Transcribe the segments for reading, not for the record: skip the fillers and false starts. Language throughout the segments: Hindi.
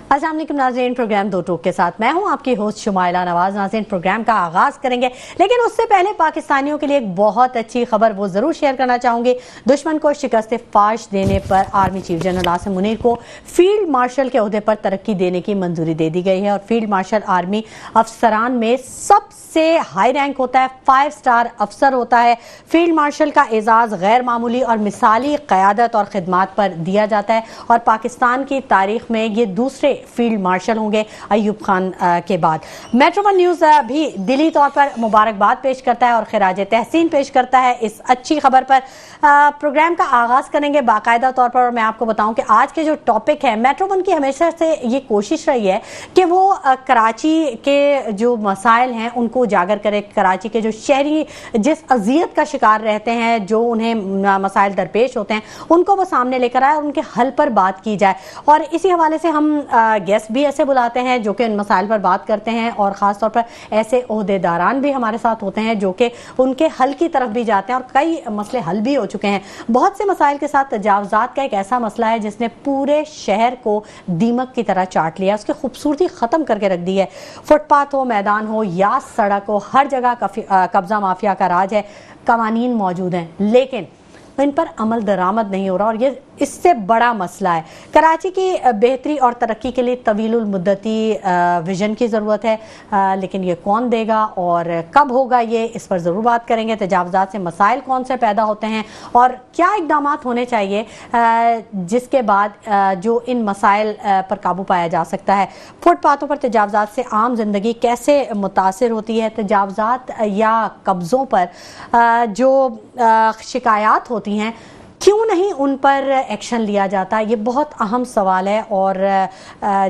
अस्सलाम वालेकुम नाज़रीन, प्रोग्राम दो टोक के साथ मैं हूं आपकी होस्ट शुमाइला नवाज। नाज़रीन, प्रोग्राम का आगाज करेंगे, लेकिन उससे पहले पाकिस्तानियों के लिए एक बहुत अच्छी खबर वो जरूर शेयर करना चाहूंगी। दुश्मन को शिकस्त फाश देने पर army chief general Asim Munir को फील्ड मार्शल के ओहदे पर तरक्की देने की मंजूरी दे दी गई है। और फील्ड मार्शल आर्मी अफसरान में सबसे हाई रैंक होता है, 5 स्टार अफसर होता है। फील्ड मार्शल का एजाज गैर मामूली और मिसाली क़यादत और खिदमात पर दिया जाता है और पाकिस्तान की तारीख में ये दूसरे फील्ड मार्शल होंगे अयूब खान के बाद। मेट्रो वन न्यूज़ भी दिली तौर पर मुबारकबाद पेश करता है और खिराज तहसीन पेश करता है इस अच्छी खबर पर। प्रोग्राम का आगाज करेंगे बाकायदा तौर पर। और मैं आपको बताऊं कि आज के जो टॉपिक है, मेट्रो वन की हमेशा से ये कोशिश रही है कि वो कराची के जो मसाइल हैं उनको उजागर करे। कराची के जो शहरी जिस अजियत का शिकार रहते हैं, जो उन्हें मसाइल दरपेश होते हैं, उनको वो सामने लेकर आए और उनके हल पर बात की जाए। और इसी हवाले से हम गेस्ट भी ऐसे बुलाते हैं जो कि इन मसाइल पर बात करते हैं और ख़ास तौर पर ऐसे ओहदेदारान भी हमारे साथ होते हैं जो कि उनके हल की तरफ भी जाते हैं और कई मसले हल भी हो चुके हैं। बहुत से मसाइल के साथ तजावज़ात का एक ऐसा मसला है जिसने पूरे शहर को दीमक की तरह चाट लिया, उसकी खूबसूरती ख़त्म करके रख दी है। फुटपाथ हो, मैदान हो या सड़क हो, हर जगह कब्जा माफिया का राज है। कवानीन मौजूद हैं लेकिन इन पर अमल दरामद नहीं हो रहा और ये इससे बड़ा मसला है। कराची की बेहतरी और तरक्की के लिए तवीलुल मुद्दती विजन की ज़रूरत है, लेकिन ये कौन देगा और कब होगा, ये इस पर ज़रूर बात करेंगे। तजावज़ात से मसाइल कौन से पैदा होते हैं और क्या इक़दाम होने चाहिए जिसके बाद जो इन मसाइल पर काबू पाया जा सकता है। फुटपाथों पर तजावज़ात से आम जिंदगी कैसे मुतासिर होती है। तजावज़ात या कब्ज़ों पर जो शिकायत होती हैं, क्यों नहीं उन पर एक्शन लिया जाता, ये बहुत अहम सवाल है और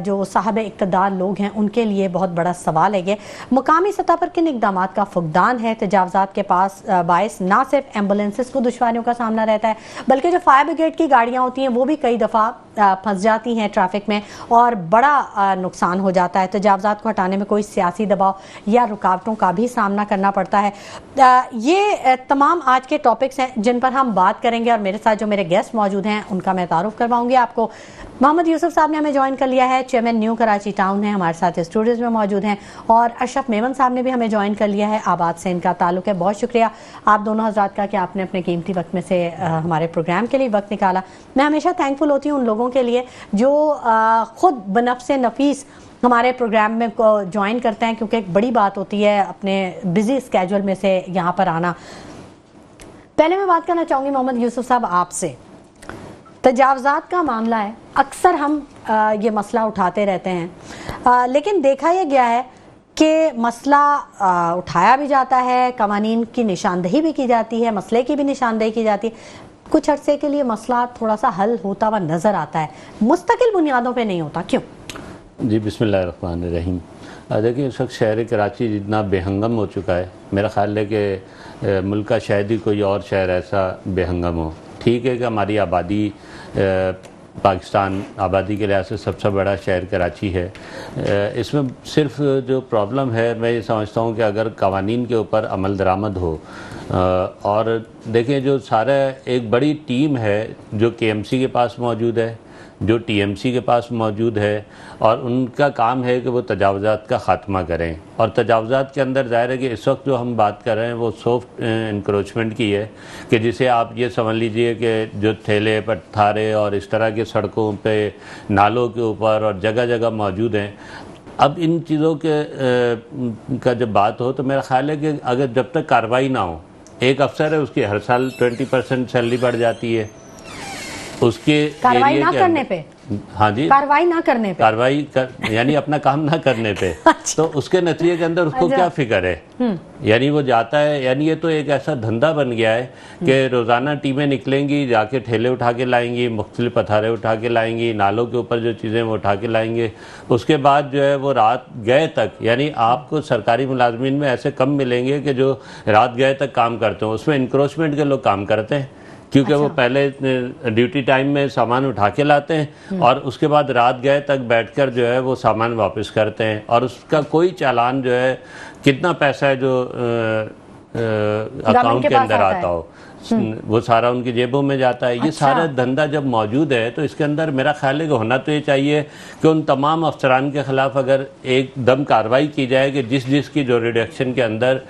जो साहब इक़्तिदार लोग हैं उनके लिए बहुत बड़ा सवाल है। ये मुकामी सतह पर किन इक़दाम का फुकदान है। तजावज़ात के पास बायस ना सिर्फ एम्बुलेंसेस को दुश्वारियों का सामना रहता है, बल्कि जो फायर ब्रिगेड की गाड़ियाँ होती हैं वो भी कई दफ़ा फंस जाती हैं ट्रैफिक में और बड़ा नुकसान हो जाता है। तजावज़ात को हटाने में कोई सियासी दबाव या रुकावटों का भी सामना करना पड़ता है। ये तमाम आज के टॉपिक्स हैं जिन पर हम बात करेंगे और मेरे साथ जो मेरे गेस्ट मौजूद हैं उनका मैं तारुफ करवाऊंगी आपको। मोहम्मद यूसुफ साहब ने हमें ज्वाइन कर लिया है, चेयरमैन न्यू कराची टाउन है, हमारे साथ स्टूडियोज में मौजूद हैं। और अशरफ मेमन साहब ने भी हमें ज्वाइन कर लिया है, आबाद से इनका ताल्लुक है। बहुत शुक्रिया आप दोनों हजरात का कि आपने अपने कीमती वक्त में से हमारे प्रोग्राम के लिए वक्त निकाला। मैं हमेशा थैंकफुल होती हूँ उन लोगों के लिए जो खुद बनफ्से नफीस हमारे प्रोग्राम में ज्वाइन करते हैं, क्योंकि एक बड़ी बात होती है अपने बिजी स्केड्यूल में से यहाँ पर आना। पहले मैं बात करना चाहूँगी मोहम्मद यूसुफ साहब आपसे। तजावज़ात का मामला है, अक्सर हम ये मसला उठाते रहते हैं, लेकिन देखा यह गया है कि मसला उठाया भी जाता है, कवानीन की निशानदेही भी की जाती है, मसले की भी निशानदेही की जाती है, कुछ अरसे के लिए मसला थोड़ा सा हल होता हुआ नज़र आता है, मुस्तकिल बुनियादों पे नहीं होता, क्यों? जी, बिस्मिल्लाहिर्रहमानिर्रहीम। देखिए, इस वक्त शहर कराची जितना बेहंगम हो चुका है, मेरा ख्याल है कि मुल्क का शायद ही कोई और शहर ऐसा बेहंगम हो। ठीक है कि हमारी आबादी पाकिस्तान आबादी के लिहाज से सबसे बड़ा शहर कराची है। इसमें सिर्फ जो प्रॉब्लम है, मैं ये समझता हूँ कि अगर कवानीन के ऊपर अमल दरामद हो और देखें जो सारा एक बड़ी टीम है जो KMC के पास मौजूद है, जो TMC के पास मौजूद है, और उनका काम है कि वो तजावज़ात का ख़ात्मा करें। और तजावज़ात के अंदर ज़ाहिर है कि इस वक्त जो हम बात कर रहे हैं वो सॉफ्ट इंक्रोचमेंट की है, कि जिसे आप ये समझ लीजिए कि जो ठेले पट्ठारे और इस तरह के सड़कों पे, नालों के ऊपर और जगह जगह मौजूद हैं। अब इन चीज़ों के का जब बात हो तो मेरा ख्याल है कि अगर जब तक कार्रवाई ना हो, एक अफसर है उसकी हर साल 20% सैलरी बढ़ जाती है, उसके कार्रवाई ना करने पे। हाँ जी, कार्रवाई ना करने पे, यानी अपना काम ना करने पे। अच्छा। तो उसके नतीजे के अंदर उसको क्या फिक्र है, यानी वो जाता है, यानी ये तो एक ऐसा धंधा बन गया है कि रोज़ाना टीमें निकलेंगी, जाके ठेले उठा के लाएंगी, मुख्तलिफ पथारे उठा के लाएंगी, नालों के ऊपर जो चीज़ें वो उठा के लाएंगे। उसके बाद जो है वो रात गए तक, यानी आपको सरकारी मुलाजमीन में ऐसे कम मिलेंगे कि जो रात गए तक काम करते हो, उसमें इंक्रोचमेंट के लोग काम करते हैं, क्योंकि वो पहले ड्यूटी टाइम में सामान उठा के लाते हैं और उसके बाद रात गए तक बैठकर जो है वो सामान वापस करते हैं, और उसका कोई चालान जो है कितना पैसा है जो अकाउंट के अंदर आता हो, वो सारा उनकी जेबों में जाता है। ये सारा धंधा जब मौजूद है तो इसके अंदर मेरा ख्याल है कि होना तो ये चाहिए कि उन तमाम अफसरान के खिलाफ अगर एकदम कार्रवाई की जाए कि जिस की जो रिडक्शन के अंदर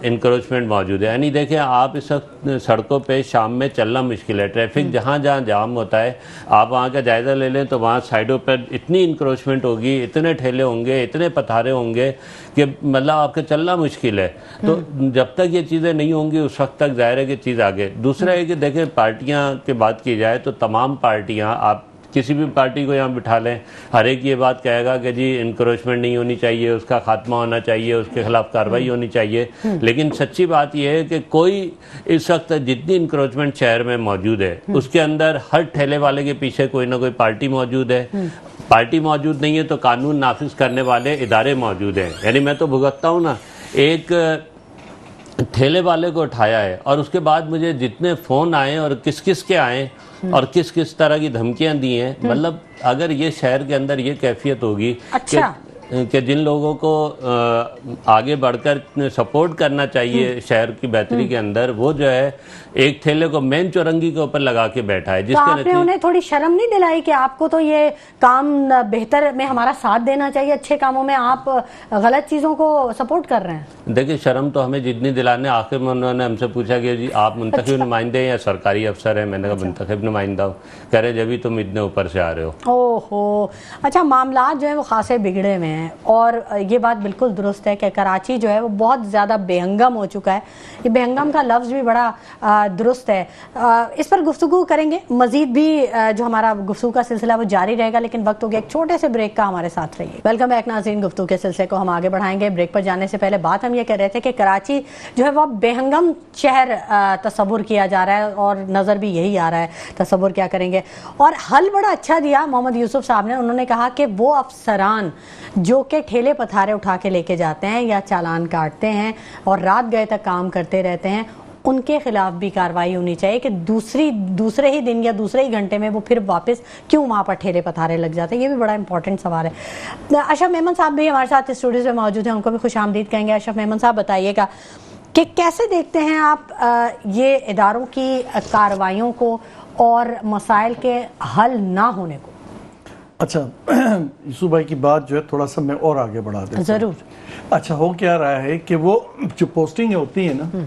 इंक्रोचमेंट मौजूद है। यानी देखें, आप इस वक्त सड़कों पे शाम में चलना मुश्किल है, ट्रैफिक जहाँ जाम होता है, आप वहाँ का जायज़ा ले लें तो वहाँ साइडों पर इतनी इंक्रोचमेंट होगी, इतने ठेले होंगे, इतने पथारे होंगे कि मतलब आपका चलना मुश्किल है। तो जब तक ये चीज़ें नहीं होंगी उस वक्त तक ज़ाहिर है कि चीज़ आगे। दूसरा है कि देखें, पार्टियां की बात की जाए तो तमाम पार्टियां, आप किसी भी पार्टी को यहाँ बिठा लें, हर एक ये बात कहेगा कि जी इंक्रोचमेंट नहीं होनी चाहिए, उसका खात्मा होना चाहिए, उसके खिलाफ कार्रवाई होनी चाहिए। लेकिन सच्ची बात यह है कि कोई इस वक्त जितनी इंक्रोचमेंट शहर में मौजूद है उसके अंदर हर ठेले वाले के पीछे कोई ना कोई पार्टी मौजूद है। पार्टी मौजूद नहीं है तो कानून नाफिज करने वाले इदारे मौजूद हैं। यानी मैं तो भुगतता हूँ ना, एक ठेले वाले को उठाया है और उसके बाद मुझे जितने फ़ोन आए और किस किस के आए और किस किस तरह की धमकियां दी हैं, मतलब अगर ये शहर के अंदर ये कैफियत होगी कि जिन लोगों को आगे बढ़कर सपोर्ट करना चाहिए शहर की बेहतरी के अंदर, वो जो है एक ठेले को मेन चौरंगी के ऊपर लगा के बैठा है। तो आपने उन्हें थोड़ी शर्म नहीं दिलाई कि आपको तो ये काम बेहतर में हमारा साथ देना चाहिए, अच्छे कामों में आप गलत चीजों को सपोर्ट कर रहे हैं? देखिए, शर्म तो हमें जितनी दिलाने, आखिर में उन्होंने हमसे पूछा कि जी आप मुंतखब नुमाइंदे या सरकारी अफसर हैं। मैंने कहा मुंतखब नुमाइंदा हूँ। कह रहे जब तुम इतने ऊपर से आ रहे हो। ओहो, अच्छा, मामला जो है वो खासे बिगड़े में हैं और ये बात बिल्कुल दुरुस्त है कि कराची जो है वो बहुत ज़्यादा बेहंगम हो चुका है। ये बेहंगम का लफ्ज़ भी बड़ा दुरुस्त है। इस पर गुफ्तगू करेंगे, मज़ीद भी जो हमारा गुफ्तगू का सिलसिला वो जारी रहेगा, लेकिन वक्त हो गया एक छोटे से ब्रेक का। हमारे साथ रहिए। वेलकम बैक नाज़रीन, गुफ्तगू के सिलसिले को हम आगे बढ़ाएंगे। ब्रेक पर जाने से पहले बात हम ये कह रहे थे कि कराची जो है वह बेहंगम शहर तस्वुर किया जा रहा है और नज़र भी यही आ रहा है, तस्वुर क्या करेंगे। और हल बड़ा अच्छा दिया मोहम्मद यूसुफ साहब ने। उन्होंने कहा कि वो अफसरान जो के ठेले पथारे उठा के लेके जाते हैं या चालान काटते हैं और रात गए तक काम करते रहते हैं, उनके खिलाफ भी कार्रवाई होनी चाहिए कि दूसरे ही दिन या दूसरे ही घंटे में वो फिर वापस क्यों वहाँ पर ठेले पथारे लग जाते हैं। ये भी बड़ा इंपॉर्टेंट सवाल है। अशरफ मेमन साहब भी हमारे साथ स्टूडियो में मौजूद हैं, उनको भी खुशामदीद कहेंगे। अशरफ मेमन साहब, बताइएगा कि कैसे देखते हैं आप ये इदारों की कार्रवाइयों को और मसाइल के हल ना होने को? अच्छा, यूसुफ भाई की बात जो है थोड़ा सा मैं और आगे बढ़ा देता हूं। जरूर। अच्छा, हो क्या रहा है कि वो जो पोस्टिंग होती है ना,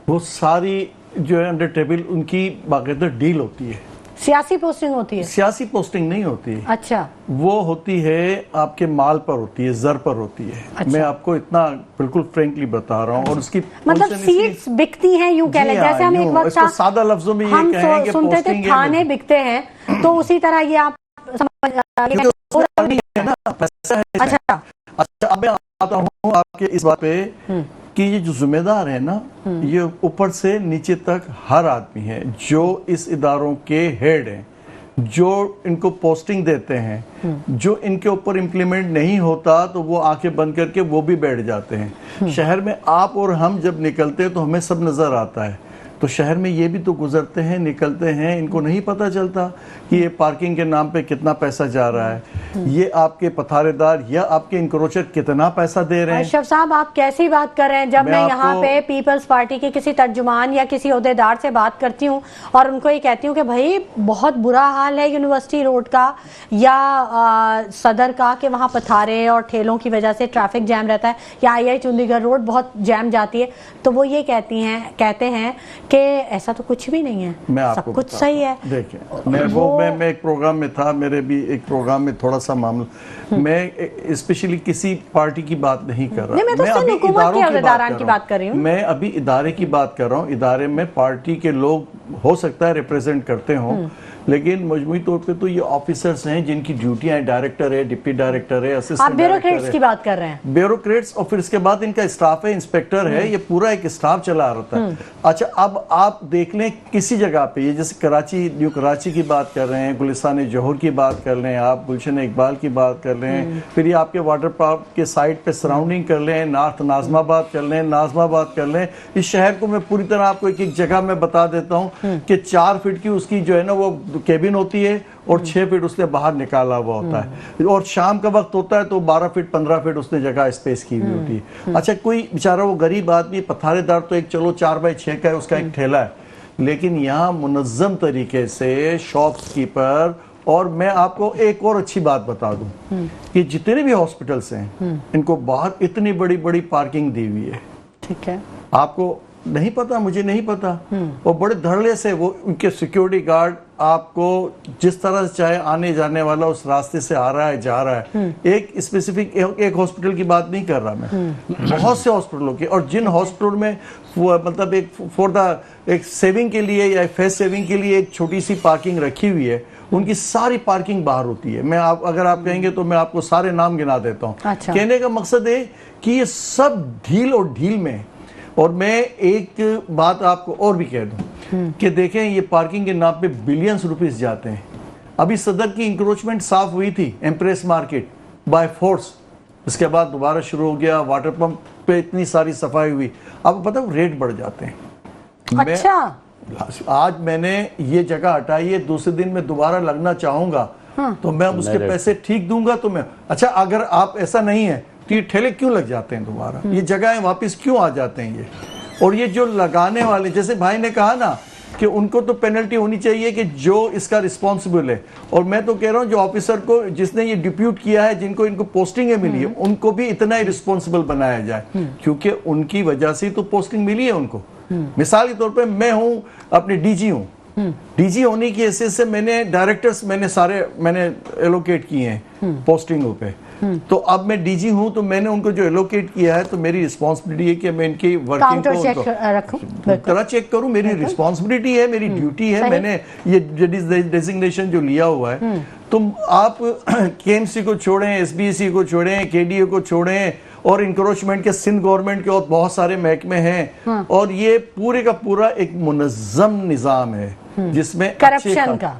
वो सारी जो है अंडर टेबल उनकी बाकायदा डील होती है। सियासी पोस्टिंग होती है? सियासी पोस्टिंग नहीं होती है। अच्छा। वो होती है आपके माल पर होती है, जर पर होती है। अच्छा। मैं आपको इतना बिल्कुल फ्रेंकली बता रहा हूँ। और उसकी मतलब सीट्स बिकती हैं, यूं कह लें, जैसे हम एक वक्त सादा लफ्जों में हम सुनते थे थाने बिकते हैं, तो उसी तरह ये आप समझ अच्छा। अच्छा, अब मैं आता हूँ आपके इस बात पे कि ये जो जिम्मेदार है ना, ये ऊपर से नीचे तक हर आदमी है जो इस इदारों के हेड हैं, जो इनको पोस्टिंग देते हैं, जो इनके ऊपर इम्प्लीमेंट नहीं होता तो वो आंखें बंद करके वो भी बैठ जाते हैं। शहर में आप और हम जब निकलते हैं तो हमें सब नजर आता है, तो शहर में ये भी तो गुजरते हैं, निकलते हैं, इनको नहीं पता चलता कि ये पार्किंग के नाम पे कितना पैसा जा रहा है, ये आपके पथारेदार या आपके इंक्रोचर कितना पैसा दे रहे हैं। अशरफ साहब, आप कैसी बात कर रहे हैं? जब मैं यहाँ पे पीपल्स पार्टी के किसी तर्जुमान या किसी ओहदेदार से बात करती हूँ और उनको ये कहती हूँ कि भाई बहुत बुरा हाल है यूनिवर्सिटी रोड का या सदर का, कि वहाँ पथारे और ठेलों की वजह से ट्रैफिक जैम रहता है, या आई चंडीगढ़ रोड बहुत जैम जाती है, तो वो ये कहते हैं कि ऐसा तो कुछ भी नहीं है, सब कुछ सही है। देखिए, मैं एक प्रोग्राम में था, मेरे भी एक प्रोग्राम में थोड़ा सा मामला, मैं स्पेशली किसी पार्टी की बात नहीं कर रहा, मैं अभी इदारों की बात कर रही हूँ। मैं अभी इदारे की बात कर रहा हूँ। इदारे में पार्टी के लोग हो सकता है रिप्रेजेंट करते हों, लेकिन मजमूई तौर पे तो ये ऑफिसर्स हैं जिनकी ड्यूटियां हैं, डायरेक्टर है, डिप्टी डायरेक्टर है, असिस्टेंट ब्यूरोक्रेट्स की बात कर रहे हैं। ब्यूरोक्रेट्स, और फिर इसके बाद इनका स्टाफ है, इंस्पेक्टर है, ये पूरा एक स्टाफ चला रहता है। अच्छा, अब आप देख लें किसी जगह पे, ये जैसे कराची, न्यू कराची की बात कर रहे हैं, गुलिस्तान जोहर की बात कर लें, आप गुलशन इकबाल की बात कर लें, फिर ये आपके वाटर पार्क के साइड पे सराउंडिंग कर लें, नॉर्थ नाजमाबाद कर लें, नाजमाबाद कर लें। इस शहर को मैं पूरी तरह आपको एक एक जगह में बता देता हूँ कि 4 फीट की उसकी जो है ना वो केबिन होती है और 6 फीट उसने बाहर निकाला हुआ होता है, और शाम का वक्त होता है तो 12 फीट 15 फीट उसने जगह स्पेस की हुई होती है। अच्छा, कोई बेचारा वो गरीब आदमी पथारेदार तो एक चलो 4x6 का है, उसका एक ठेला है, लेकिन यहाँ मुनज्जम तरीके से शॉपकीपर। और मैं आपको एक और अच्छी बात बता दूं कि जितने भी हॉस्पिटल्स हैं इनको बाहर इतनी बड़ी बड़ी पार्किंग दी हुई है। ठीक है, आपको नहीं पता, मुझे नहीं पता, और बड़े धड़ल्ले से वो उनके सिक्योरिटी गार्ड आपको जिस तरह से चाहे आने जाने वाला उस रास्ते से आ रहा है जा रहा है। एक स्पेसिफिक एक हॉस्पिटल की बात नहीं कर रहा मैं, बहुत से हॉस्पिटलों की, और जिन हॉस्पिटल में मतलब एक फॉर द एक सेविंग के लिए या फेस सेविंग के लिए एक छोटी सी पार्किंग रखी हुई है, उनकी सारी पार्किंग बाहर होती है। मैं अगर आप कहेंगे तो मैं आपको सारे नाम गिना देता हूँ। अच्छा। कहने का मकसद है कि ये सब ढील और ढील में। और मैं एक बात आपको और भी कह दूं कि देखें, ये पार्किंग के नाम पे बिलियंस रुपीस जाते हैं। अभी सदर की इंक्रोचमेंट साफ हुई थी, एम्प्रेस मार्केट बाय फोर्स, इसके बाद दोबारा शुरू हो गया, वाटर पंप पे इतनी सारी सफाई हुई, आपको पता है रेट बढ़ जाते हैं। अच्छा, आज मैंने ये जगह हटाई है, दूसरे दिन मैं दोबारा लगना चाहूंगा तो मैं उसके पैसे ठीक दूंगा। तो मैं अच्छा, अगर आप ऐसा नहीं है तो ये ठेले क्यों लग जाते हैं दोबारा, ये जगहें वापस क्यों आ जाते हैं ये। और ये जो लगाने वाले, जैसे भाई ने कहा ना कि उनको तो पेनल्टी होनी चाहिए कि जो इसका रिस्पॉन्सिबल है, और मैं तो कह रहा हूँ जो ऑफिसर को जिसने ये डिप्यूट किया है, जिनको इनको पोस्टिंगें मिली है, उनको भी इतना ही रिस्पॉन्सिबल बनाया जाए, क्योंकि उनकी वजह से तो पोस्टिंग मिली है उनको। मिसाल के तौर पे मैं हूं अपने डीजी हूं, डीजी होने की हैसियत से मैंने डायरेक्टर्स मैंने एलोकेट किए हैं पोस्टिंगों पे। तो अब मैं डीजी हूं तो मैंने उनको जो एलोकेट किया है, तो मेरी रिस्पांसिबिलिटी है कि मैं इनकी वर्किंग को तरह चेक करूं, मेरी रिस्पांसिबिलिटी है, मेरी ड्यूटी है। मैंने ये डेजिग्नेशन जो लिया हुआ है, तुम आप केएमसी को छोड़ें, एसबीएसई को छोड़ें, केडीए को छोड़ें, और इंक्रोचमेंट के सिंध गवर्नमेंट के और बहुत सारे महकमे हैं, और ये पूरे का पूरा एक मुनज़्ज़म निजाम है जिसमें करप्शन का।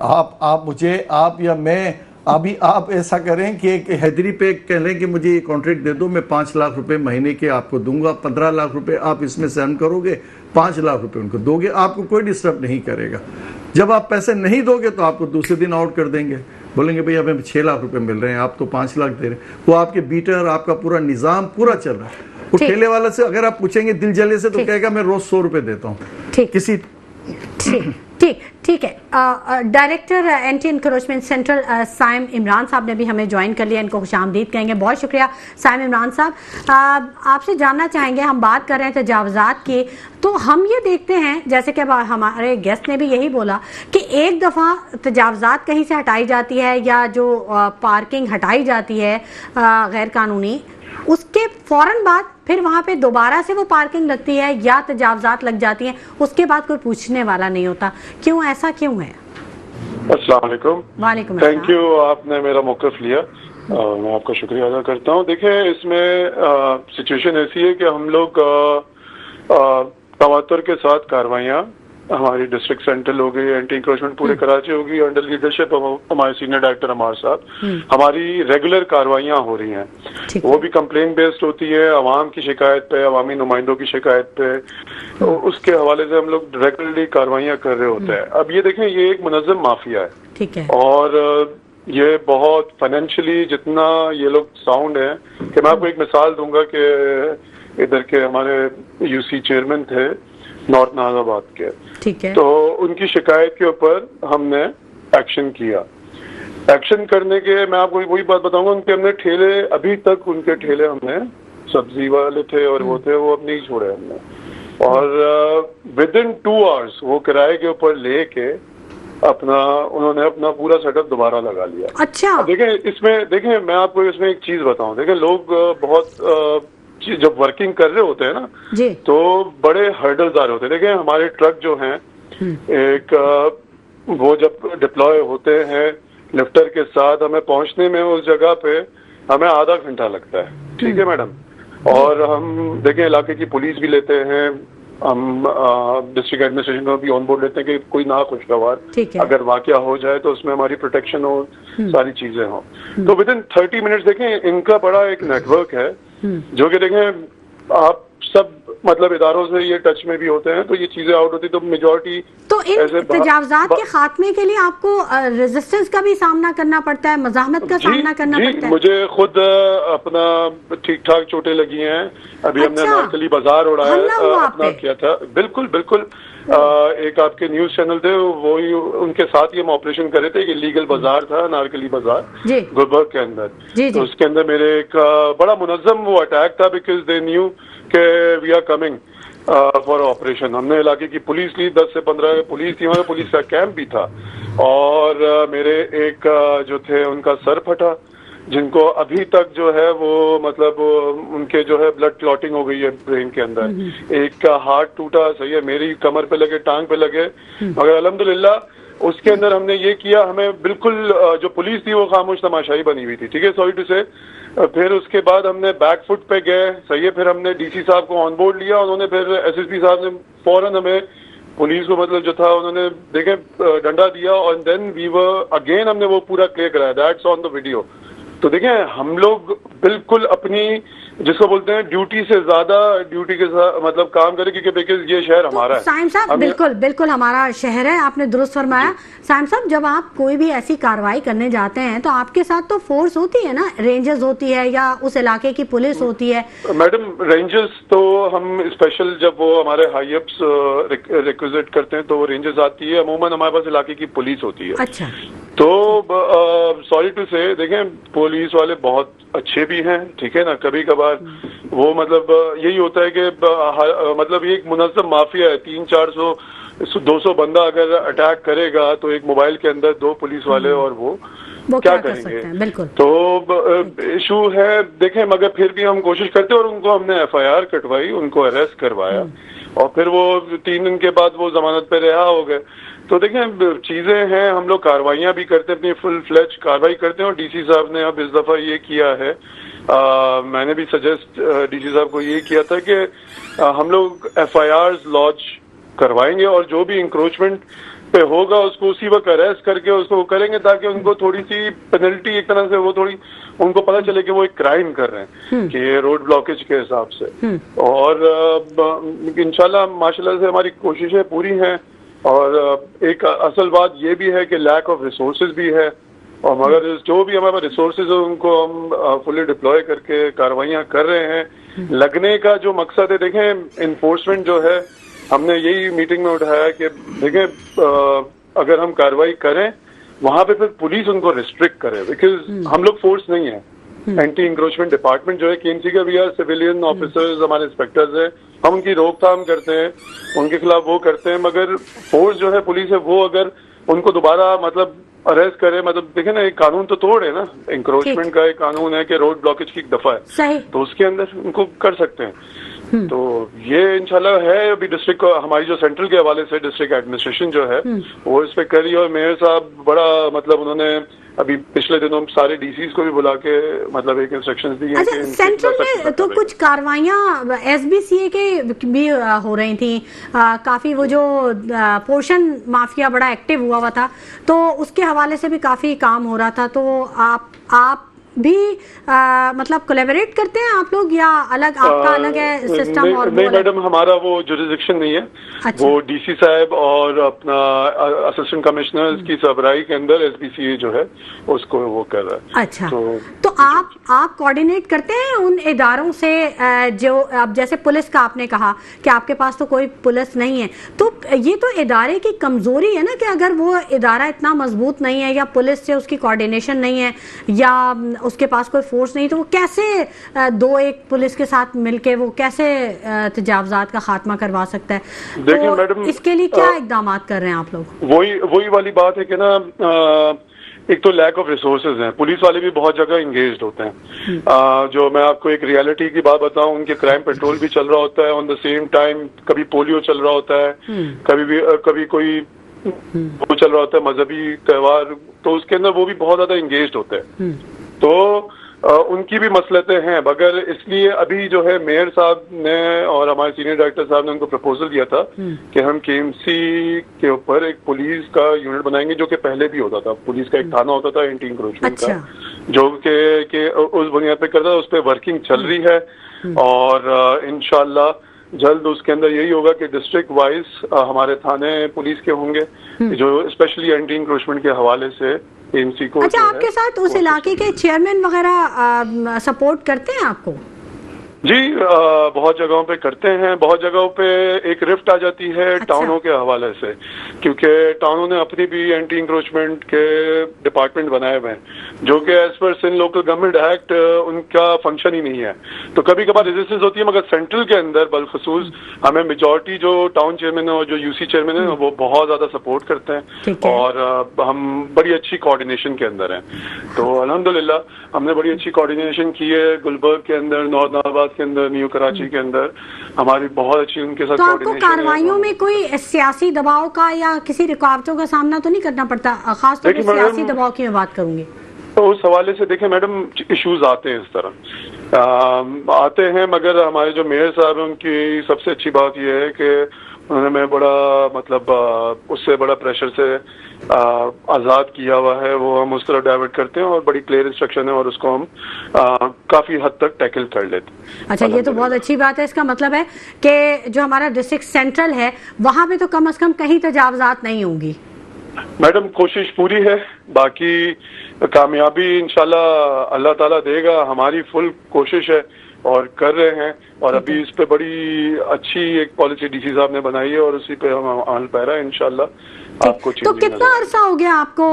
आप मुझे, आप या मैं, अभी आप ऐसा करें कि एक हैदरी पे कह लें कि मुझे ये कॉन्ट्रैक्ट दे दो, मैं 5 लाख रुपए महीने के आपको दूंगा, 15 लाख रुपए आप इसमें सहन करोगे, 5 लाख रुपए उनको दोगे, आपको कोई डिस्टर्ब नहीं करेगा। जब आप पैसे नहीं दोगे तो आपको दूसरे दिन आउट कर देंगे, बोलेंगे भैया हमें 6 लाख रुपए मिल रहे हैं, आप तो 5 लाख दे रहे हैं। वो आपके बीटर, आपका पूरा निजाम पूरा चल रहा है। वो ठेले वाले से अगर आप पूछेंगे दिल जले से, तो कहेगा मैं रोज 100 रुपए देता हूँ किसी। ठीक है। Director anti encroachment central Saim Imran साहब ने भी हमें ज्वाइन कर लिया, इनको खुशामदीद कहेंगे। बहुत शुक्रिया साइम इमरान साहब। आपसे जानना चाहेंगे, हम बात कर रहे हैं तजावुज़ात की, तो हम ये देखते हैं जैसे कि हमारे गेस्ट ने भी यही बोला कि एक दफ़ा तजावुज़ात कहीं से हटाई जाती है या जो पार्किंग हटाई जाती है गैर कानूनी, उसके फौरन बाद फिर वहां पे दोबारा से वो पार्किंग लगती है या तजावुज़ात लग जाती हैं, उसके बाद कोई पूछने वाला नहीं होता। क्यों, ऐसा क्यों है? अस्सलाम वालेकुम। वालेकुम थैंक यू, आपने मेरा मौक़िफ़ लिया, मैं आपका शुक्रिया अदा करता हूँ। देखिए, इसमें सिचुएशन ऐसी है कि हम लोग तवातुर के साथ कार्रवाइयाँ, हमारी डिस्ट्रिक्ट सेंट्रल हो गई, एंटी इंक्रोचमेंट पूरे कराची होगी, अंडर लीडरशिप हमारे सीनियर डायरेक्टर अमार साहब, हमारी रेगुलर कार्रवाइयाँ हो रही हैं। वो भी कंप्लेन बेस्ड होती है, अवाम की शिकायत पे, अवामी नुमाइंदों की शिकायत पे, तो उसके हवाले से हम लोग रेगुलरली कार्रवाइयाँ कर रहे होते हैं। अब ये देखें, ये एक मुनज़्ज़म माफिया है, ठीक है, और ये बहुत फाइनेंशियली जितना ये लोग साउंड है, कि मैं आपको एक मिसाल दूंगा कि इधर के हमारे यूसी चेयरमैन थे नॉर्थ नाजाबाद के, ठीक है, तो उनकी शिकायत के ऊपर हमने एक्शन किया। एक्शन करने के, मैं आपको वही बात बताऊंगा, उनके हमने ठेले, अभी तक उनके ठेले हमने, सब्जी वाले थे और वो थे, वो अब नहीं छोड़े हमने, और विद इन 2 आवर्स वो किराए के ऊपर लेके उन्होंने अपना पूरा सेटअप दोबारा लगा लिया। अच्छा, देखें मैं आपको इसमें एक चीज बताऊं, देखें लोग बहुत जब वर्किंग कर रहे होते हैं ना जी, तो बड़े हर्डल्स आ रहे होते हैं। देखिए, हमारे ट्रक जो हैं, एक वो जब डिप्लॉय होते हैं लिफ्टर के साथ, हमें पहुंचने में उस जगह पे हमें आधा घंटा लगता है, ठीक है मैडम। और हम देखें, इलाके की पुलिस भी लेते हैं, हम डिस्ट्रिक्ट एडमिनिस्ट्रेशन को भी ऑन बोर्ड लेते हैं कि कोई ना खुशगवार अगर वाकया हो जाए तो उसमें हमारी प्रोटेक्शन हो, सारी चीजें हो। तो विद इन 30 मिनट्स देखें, इनका बड़ा एक नेटवर्क है जो कि देखें आप सब मतलब इदारों से ये टच में भी होते हैं, तो ये चीजें आउट होती, तो मेजोरिटी तो इन तजावजात के खात्मे के लिए आपको रेजिस्टेंस का भी सामना करना पड़ता है, मज़ाहमत का सामना करना पड़ता है? मुझे खुद अपना ठीक ठाक चोटें लगी हैं। अभी हमने अच्छा, नारकली बाजार उड़ाया, अपना किया था। बिल्कुल बिल्कुल। एक आपके न्यूज चैनल थे, वो ही उनके साथ ही हम ऑपरेशन कर रहे थे। एक इलीगल बाजार था, नारकली बाजार गुलबर्ग के अंदर। तो उसके अंदर मेरे एक बड़ा मुनज़्ज़म वो अटैक था, बिकॉज दे न्यू के we are coming for operation. हमने इलाके की पुलिस ली, 10 से 15 पुलिस थी, वहाँ पुलिस का कैंप भी था। और मेरे एक जो थे उनका सर फटा, जिनको अभी तक जो है वो मतलब उनके जो है ब्लड क्लॉटिंग हो गई है ब्रेन के अंदर। एक का हार्ट टूटा, सही है, मेरी कमर पे लगे, टांग पे लगे, मगर अल्हम्दुलिल्लाह उसके अंदर हमने ये किया, हमें बिल्कुल जो पुलिस थी वो खामोश तमाशाई बनी हुई थी, ठीक है, सॉरी टू से। फिर उसके बाद हमने बैक फुट पे गए, सही है, फिर हमने डीसी साहब को ऑन बोर्ड लिया, उन्होंने फिर एसएसपी साहब ने फौरन हमें पुलिस को मतलब जो था उन्होंने देखे डंडा दिया, और देन वी वर अगेन हमने वो पूरा क्लियर कराया, दैट्स ऑन द वीडियो। तो देखें हम लोग बिल्कुल अपनी जिसको बोलते हैं ड्यूटी से ज्यादा ड्यूटी के साथ मतलब काम करें, क्योंकि बिकॉज ये शहर हमारा है। साइम साहब बिल्कुल बिल्कुल हमारा शहर है, आपने दुरुस्त फरमाया। साइम साहब, जब आप कोई भी ऐसी कार्रवाई करने जाते हैं तो आपके साथ तो फोर्स होती है ना, रेंजर्स होती है या उस इलाके की पुलिस होती है? मैडम रेंजर्स तो हम स्पेशल जब वो हमारे हाई अप्स रिक्विजिट करते हैं तो वो रेंजर्स आती है, अमूमन हमारे पास इलाके की पुलिस होती है। अच्छा। तो सॉरी टू से देखें पुलिस वाले बहुत अच्छे भी हैं, ठीक है ना, कभी कभार वो मतलब यही होता है कि मतलब ये एक मुनज़्ज़म माफिया है, 300-400-200 बंदा अगर अटैक करेगा तो एक मोबाइल के अंदर 2 पुलिस वाले और वो क्या करेंगे? बिल्कुल। तो इशू है देखें, मगर फिर भी हम कोशिश करते हैं और उनको हमने एफआईआर कटवाई, उनको अरेस्ट करवाया, और फिर वो 3 दिन के बाद वो जमानत पे रिहा हो गए। तो देखें चीजें हैं, हम लोग कार्रवाइयां भी करते हैं, अपनी फुल फ्लेज कार्रवाई करते हैं। और डीसी साहब ने अब इस दफा ये किया है, मैंने भी सजेस्ट डीसी साहब को ये किया था कि हम लोग एफआईआर लॉन्च करवाएंगे, और जो भी इंक्रोचमेंट पे होगा उसको उसी वक्त अरेस्ट करके उसको करेंगे, ताकि उनको थोड़ी सी पेनल्टी एक तरह से वो थोड़ी उनको पता चले कि वो एक क्राइम कर रहे हैं कि ये रोड ब्लॉकेज के हिसाब से। और इंशाल्लाह माशाल्लाह से हमारी कोशिशें पूरी हैं। और एक असल बात ये भी है कि लैक ऑफ रिसोर्सेज भी है, और मगर जो भी हमारे पास रिसोर्सेज है उनको हम फुली डिप्लॉय करके कार्रवाइयां कर रहे हैं। लगने का जो मकसद है, देखें इन्फोर्समेंट जो है, हमने यही मीटिंग में उठाया कि देखें अगर हम कार्रवाई करें वहां पे फिर पुलिस उनको रिस्ट्रिक्ट करे, बिकॉज हम लोग फोर्स नहीं है। एंटी इंक्रोचमेंट डिपार्टमेंट जो है केएमसी का, वी आर सिविलियन ऑफिसर्स, हमारे इंस्पेक्टर्स है, हम उनकी रोकथाम करते हैं, उनके खिलाफ वो करते हैं, मगर फोर्स जो है पुलिस है वो अगर उनको दोबारा मतलब अरेस्ट करे, मतलब देखे ना एक कानून तो तोड़ है ना, इंक्रोचमेंट का एक कानून है कि रोड ब्लॉकेज की एक दफा है, तो उसके अंदर उनको कर सकते हैं। तो ये इंशाल्लाह है। अभी डिस्ट्रिक्ट हमारी जो सेंट्रल के हवाले से डिस्ट्रिक्ट एडमिनिस्ट्रेशन जो है वो इस पे कर रही है, और मेयर साहब बड़ा मतलब उन्होंने अभी पिछले दिनों सारे डीसीज को भी बुला के मतलब एक इंस्ट्रक्शंस दी हैं। अच्छा, सेंट्रल में तो कुछ कार्रवाइयां एसबीसीए के भी हो रही थी, काफी वो जो पोर्शन माफिया बड़ा एक्टिव हुआ था, तो उसके हवाले से भी काफी काम हो रहा था। तो आप भी मतलब कोलैबोरेट करते हैं आप लोग, या अलग आपका अलग है सिस्टम? और नहीं मैडम, हमारा वो जुरिसडिक्शन नहीं है। अच्छा। वो डीसी साहब और अपना असिस्टेंट कमिश्नर की सरबराही के अंदर एसबीसीए जो है उसको वो कर रहा है। अच्छा। तो आप कोऑर्डिनेट करते हैं उन इदारों से जो अब जैसे पुलिस का आपने कहा कि आपके पास तो कोई पुलिस नहीं है, तो ये तो इदारे की कमजोरी है ना, कि अगर वो इदारा इतना मजबूत नहीं है या पुलिस से उसकी कोऑर्डिनेशन नहीं है या उसके पास कोई फोर्स नहीं, तो वो कैसे एक पुलिस के साथ मिलके वो कैसे तजावजात का खात्मा करवा सकता है? देखिए तो मैडम, इसके लिए क्या इकदाम कर रहे हैं आप लोग? वही वाली बात है कि ना एक तो लैक ऑफ रिसोर्सेज हैं, पुलिस वाले भी बहुत जगह इंगेज्ड होते हैं। जो मैं आपको एक रियलिटी की बात बताऊं, उनके क्राइम पेट्रोल भी चल रहा होता है ऑन द सेम टाइम, कभी पोलियो चल रहा होता है, कभी कोई वो चल रहा होता है मजहबी त्योहार, तो उसके अंदर वो भी बहुत ज्यादा इंगेज्ड होते हैं। तो उनकी भी मसलतें हैं, मगर इसलिए अभी जो है मेयर साहब ने और हमारे सीनियर डायरेक्टर साहब ने उनको प्रपोजल दिया था कि हम केएमसी के ऊपर एक पुलिस का यूनिट बनाएंगे, जो कि पहले भी होता था, पुलिस का एक थाना होता था एंटी इंक्रोचमेंट का, जो के उस बुनियाद पे करता था, उस पर वर्किंग चल रही है। और इंशाल्लाह जल्द उसके अंदर यही होगा कि डिस्ट्रिक्ट वाइज हमारे थाने पुलिस के होंगे जो स्पेशली एंटी इंक्रोचमेंट के हवाले से एएमसी को। अच्छा, आपके साथ उस इलाके के चेयरमैन वगैरह सपोर्ट करते हैं आपको? जी, बहुत जगहों पे करते हैं, बहुत जगहों पे एक रिफ्ट आ जाती है टाउनों के हवाले से, क्योंकि टाउनों ने अपनी भी एंटी इंक्रोचमेंट के डिपार्टमेंट बनाए हुए हैं जो कि as per Sindh local government act उनका फंक्शन ही नहीं है। तो कभी कभार रेजिस्टेंस होती है, मगर सेंट्रल के अंदर बलखसूस हमें मेजॉरिटी जो टाउन चेयरमैन है और जो यूसी चेयरमैन है वो बहुत ज्यादा सपोर्ट करते हैं और हम बड़ी अच्छी कोऑर्डिनेशन के अंदर हैं। तो अल्हम्दुलिल्लाह हमने बड़ी अच्छी कोऑर्डिनेशन की है गुलबर्ग के अंदर, नॉर्दाबाद के अंदर, न्यू कराची के अंदर हमारी बहुत अच्छी उनके साथ। तो आपको कार्रवाइयों में कोई सियासी दबाव का या किसी रुकावटों का सामना तो नहीं करना पड़ता? खासतौर पर सियासी दबाव की मैं बात करूंगी। तो उस हवाले से देखें मैडम, इश्यूज आते हैं इस तरह आते हैं, मगर हमारे जो मेयर साहब हैं उनकी सबसे अच्छी बात यह है कि उन्होंने मैं बड़ा मतलब उससे बड़ा प्रेशर से आज़ाद किया हुआ है, वो हम उस तरफ डाइवर्ट करते हैं और बड़ी क्लियर इंस्ट्रक्शन है और उसको हम काफी हद तक टैकल कर लेते हैं। अच्छा, ये तो बहुत अच्छी बात है। इसका मतलब है कि जो हमारा डिस्ट्रिक्ट सेंट्रल है वहां पे तो कम से कम कहीं तजावजात नहीं होंगी। मैडम कोशिश पूरी है, बाकी कामयाबी इंशाल्लाह अल्लाह ताला देगा, हमारी फुल कोशिश है और कर रहे हैं। और अभी इस पे बड़ी अच्छी एक पॉलिसी डीसी साहब ने बनाई है और उसी पे हम अमल पैरा है इंशाल्लाह। आपको तो कितना अरसा हो गया आपको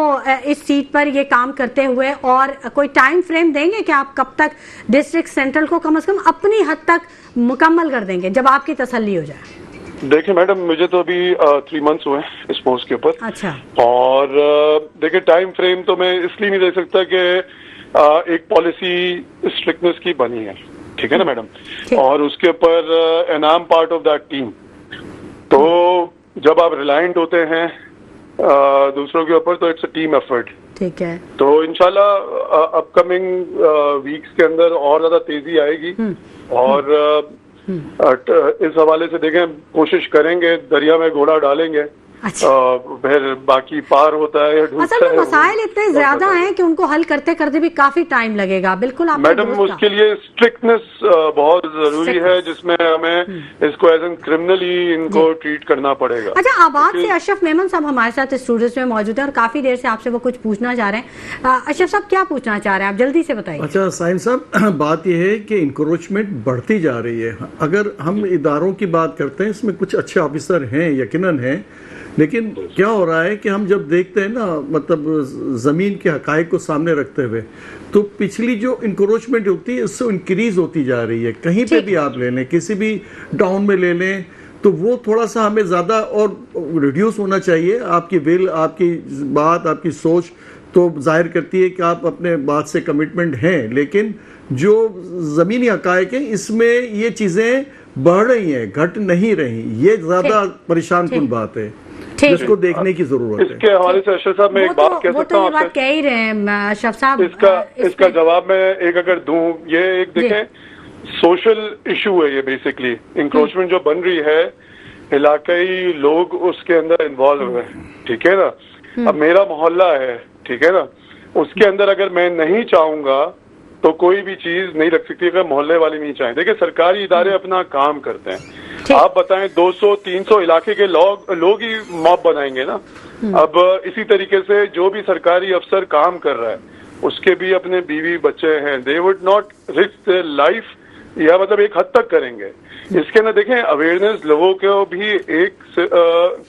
इस सीट पर ये काम करते हुए, और कोई टाइम फ्रेम देंगे कि आप कब तक डिस्ट्रिक्ट सेंट्रल को कम से कम अपनी हद तक मुकम्मल कर देंगे जब आपकी तसल्ली हो जाए? देखिए मैडम, मुझे तो अभी 3 मंथ्स हुए हैं इस पोस्ट के ऊपर। अच्छा। और देखिए टाइम फ्रेम तो मैं इसलिए नहीं दे सकता कि एक पॉलिसी स्ट्रिक्टनेस की बनी है, ठीक है ना मैडम, और उसके ऊपर and I am part of that team. तो जब आप रिलायंट होते हैं दूसरों के ऊपर तो इट्स अ टीम एफर्ट, ठीक है। तो इंशाल्लाह अपकमिंग वीक्स के अंदर और ज्यादा तेजी आएगी और इस हवाले से देखें कोशिश करेंगे, दरिया में घोड़ा डालेंगे। अच्छा। फिर बाकी पार होता है। असल में मसाइल इतने ज्यादा हैं कि उनको हल करते करते भी काफी टाइम लगेगा। बिल्कुल आप मैडम, उसके लिए स्ट्रिक्टनेस बहुत जरूरी है, जिसमें हमें इसको एज एन क्रिमिनली इनको ट्रीट करना पड़ेगा। अच्छा, आबाद से अशरफ मेमन साहब हमारे साथ स्टूडियो में मौजूद है और काफी देर से आपसे वो कुछ पूछना चाह रहे हैं। अशरफ साहब क्या पूछना चाह रहे हैं, आप जल्दी से बताइए। अच्छा साइम साहब, बात यह है कि इंक्रोचमेंट बढ़ती जा रही है। अगर हम इदारों की बात करते हैं, इसमें कुछ अच्छे ऑफिसर हैं, यकीनन हैं, लेकिन क्या हो रहा है कि हम जब देखते हैं ना, मतलब ज़मीन के हकायक को सामने रखते हुए, तो पिछली जो इंक्रोचमेंट होती है उससे इंक्रीज होती जा रही है। कहीं पे भी आप ले लें, किसी भी टाउन में ले लें, तो वो थोड़ा सा हमें ज़्यादा और रिड्यूस होना चाहिए। आपकी विल, आपकी बात, आपकी सोच तो जाहिर करती है कि आप अपने बात से कमिटमेंट हैं, लेकिन जो ज़मीनी हकायक है इसमें ये चीज़ें बढ़ रही हैं, घट नहीं रही। ये ज़्यादा परेशान कुन बात है जिसको देखने की जरूरत है। इसके हवाले से अशरफ साहब मैं एक बात कह सकता हूँ, बात कह ही रहे हैं अशरफ साहब। इसका जवाब मैं एक अगर दूं, ये एक देखें सोशल इशू है ये बेसिकली। इंक्रोचमेंट जो बन रही है, इलाकाई लोग उसके अंदर इन्वॉल्व हुए हैं, ठीक है ना। अब मेरा मोहल्ला है, ठीक है ना, उसके अंदर अगर मैं नहीं चाहूंगा तो कोई भी चीज नहीं रख सकती अगर मोहल्ले वाले नहीं चाहें। देखिए सरकारी इदारे अपना काम करते हैं, आप बताएं 200-300 इलाके के लोग ही मॉब बनाएंगे ना। अब इसी तरीके से जो भी सरकारी अफसर काम कर रहा है उसके भी अपने बीवी बच्चे हैं, they would not risk their life, या मतलब एक हद तक करेंगे। इसके ना देखें अवेयरनेस लोगों को भी एक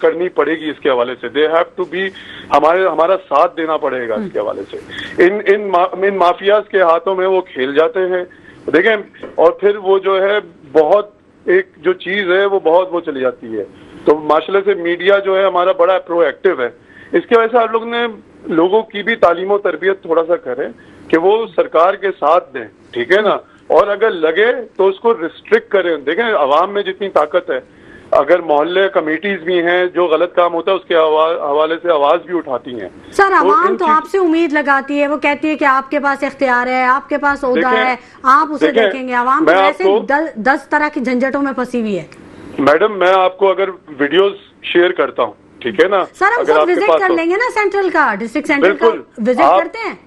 करनी पड़ेगी इसके हवाले से। दे हैव टू बी, हमारा साथ देना पड़ेगा इसके हवाले से। इन माफियाज के हाथों में वो खेल जाते हैं, देखें, और फिर वो जो है बहुत एक जो चीज है वो बहुत वो चली जाती है। तो माशाल्लाह से मीडिया जो है हमारा बड़ा प्रोएक्टिव है। इसके वजह से आप लोग ने लोगों की भी तालीम और तरबियत थोड़ा सा करें कि वो सरकार के साथ दें, ठीक है ना, और अगर लगे तो उसको रिस्ट्रिक्ट करें। देखें अवाम में जितनी ताकत है, अगर मोहल्ले कमेटीज भी हैं जो गलत काम होता है उसके हवाले से आवाज भी उठाती हैं। सर अवाम तो आपसे उम्मीद लगाती है, वो कहती है कि आपके पास इख्तियार है, आपके पास ओहदा है, आप उसे देखेंगे। अवाम तो वैसे 10 तरह की झंझटों में फंसी हुई है। मैडम मैं आपको अगर वीडियोस शेयर करता हूँ, ठीक है ना, सर हम खुद विजिट कर लेंगे ना सेंट्रल का, डिस्ट्रिक्ट सेंट्रल का विजिट करते हैं।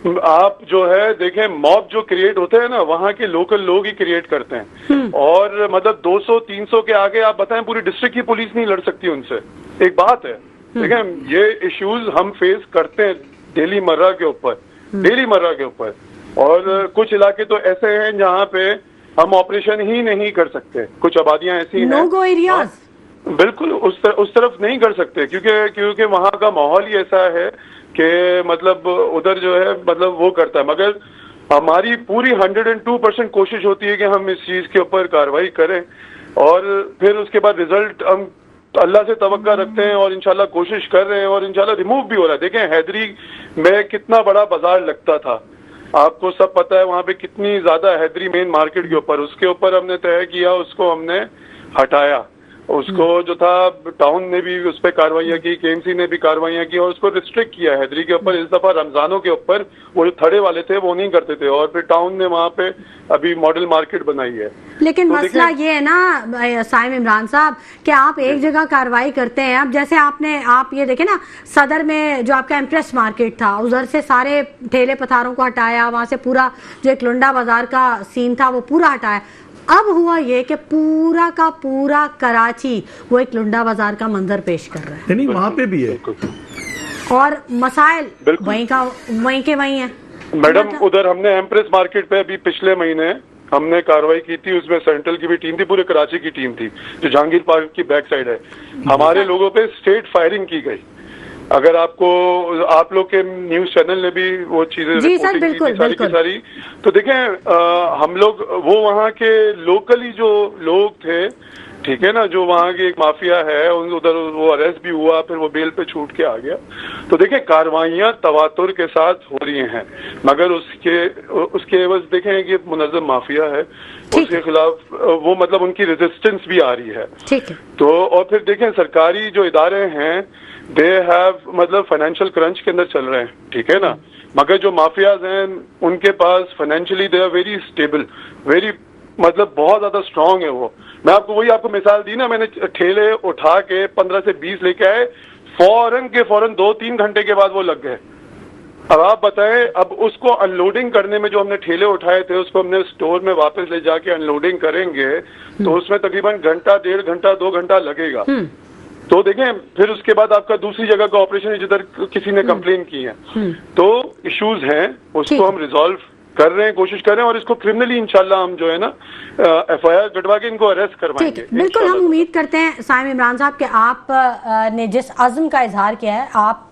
आप जो है देखें, मॉब जो क्रिएट होते हैं ना, वहाँ के लोकल लोग ही क्रिएट करते हैं। और मतलब 200-300 के आगे आप बताएं पूरी डिस्ट्रिक्ट की पुलिस नहीं लड़ सकती उनसे। एक बात है, देखें ये इश्यूज हम फेस करते हैं डेली मर्रा के ऊपर, डेली मर्रा के ऊपर। और कुछ इलाके तो ऐसे हैं जहाँ पे हम ऑपरेशन ही नहीं कर सकते, कुछ आबादियां ऐसी हैं, नो गो एरियाज, बिल्कुल उस तरफ नहीं कर सकते, क्योंकि वहाँ का माहौल ही ऐसा है कि मतलब उधर जो है मतलब वो करता है। मगर हमारी पूरी 102% कोशिश होती है कि हम इस चीज के ऊपर कार्रवाई करें, और फिर उसके बाद रिजल्ट हम अल्लाह से तवक्का रखते हैं और इंशाल्लाह कोशिश कर रहे हैं, और इंशाल्लाह रिमूव भी हो रहा है। देखें हैदरी में कितना बड़ा बाजार लगता था, आपको सब पता है, वहां पे कितनी ज्यादा हैदरी मेन मार्केट के ऊपर, उसके ऊपर हमने तय किया, उसको हमने हटाया। उसको जो था टाउन ने भी उस पर कार्रवाइयाँ की, केएमसी ने भी कार्रवाइयाँ की, और उसको रिस्ट्रिक्ट किया हैदरी के ऊपर। इस दफा रमजानों के ऊपर वो जो थड़े वाले थे वो नहीं करते थे, और फिर टाउन ने वहाँ पे अभी मॉडल मार्केट बनाई है। लेकिन तो मसला ये है ना साइम इमरान साहब कि आप एक जगह कार्रवाई करते हैं। अब जैसे आप ये देखें ना, सदर में जो आपका एम्प्रेस मार्केट था, उधर से सारे ठेले पथारों को हटाया, वहां से पूरा जो एक लुंडा बाजार का सीन था वो पूरा हटाया। अब हुआ ये कि पूरा का पूरा कराची वो एक लुंडा बाजार का मंजर पेश कर रहा है। नहीं, वहाँ पे भी है, और मसाइल वहीं के वहीं है। मैडम उधर हमने एम्प्रेस मार्केट पे अभी पिछले महीने हमने कार्रवाई की थी, उसमें सेंट्रल की भी टीम थी, पूरे कराची की टीम थी, जो जहांगीर पार्क की बैक साइड है। हमारे लोगों पे स्ट्रेट फायरिंग की गई। अगर आपको, आप लोग के न्यूज चैनल ने भी वो चीजें रिपोर्टिंग की थी सारी की सारी, तो देखें हम लोग वो वहाँ के लोकली जो लोग थे, ठीक है ना, जो वहाँ की एक माफिया है, उधर वो अरेस्ट भी हुआ, फिर वो बेल पे छूट के आ गया। तो देखिए कार्रवाइयाँ तवातुर के साथ हो रही हैं, मगर उसके एवज देखें कि मुनज़्ज़म माफिया है, उसके खिलाफ वो मतलब उनकी रेजिस्टेंस भी आ रही है। ठीक है। तो और फिर देखें सरकारी जो इदारे हैं, दे हैव मतलब फाइनेंशियल क्रंच के अंदर चल रहे हैं, ठीक है ना, मगर जो माफियाज हैं उनके पास financially they are very stable, very मतलब बहुत ज्यादा स्ट्रांग है वो। मैं आपको मिसाल दी ना, मैंने ठेले उठा के 15 से 20 लेके आए, फौरन 2-3 घंटे के बाद वो लग गए। अब आप बताएं, अब उसको अनलोडिंग करने में जो हमने ठेले उठाए थे उसको हमने स्टोर में वापस ले जाके अनलोडिंग करेंगे तो उसमें तकरीबन घंटा, 1.5 घंटा, 2 घंटा लगेगा। तो देखें फिर उसके बाद आपका दूसरी जगह का ऑपरेशन है जिधर किसी ने कंप्लेन की है। तो इश्यूज हैं, उसको हम रिजॉल्व कर रहे हैं, कोशिश कर रहे हैं, और इसको क्रिमिनली इंशाल्लाह हम जो है ना एफआईआर कटवा के इनको अरेस्ट करवाएंगे। बिल्कुल, हम उम्मीद करते हैं साइम इमरान साहब कि आप ने जिस अज़्म का इजहार किया है आप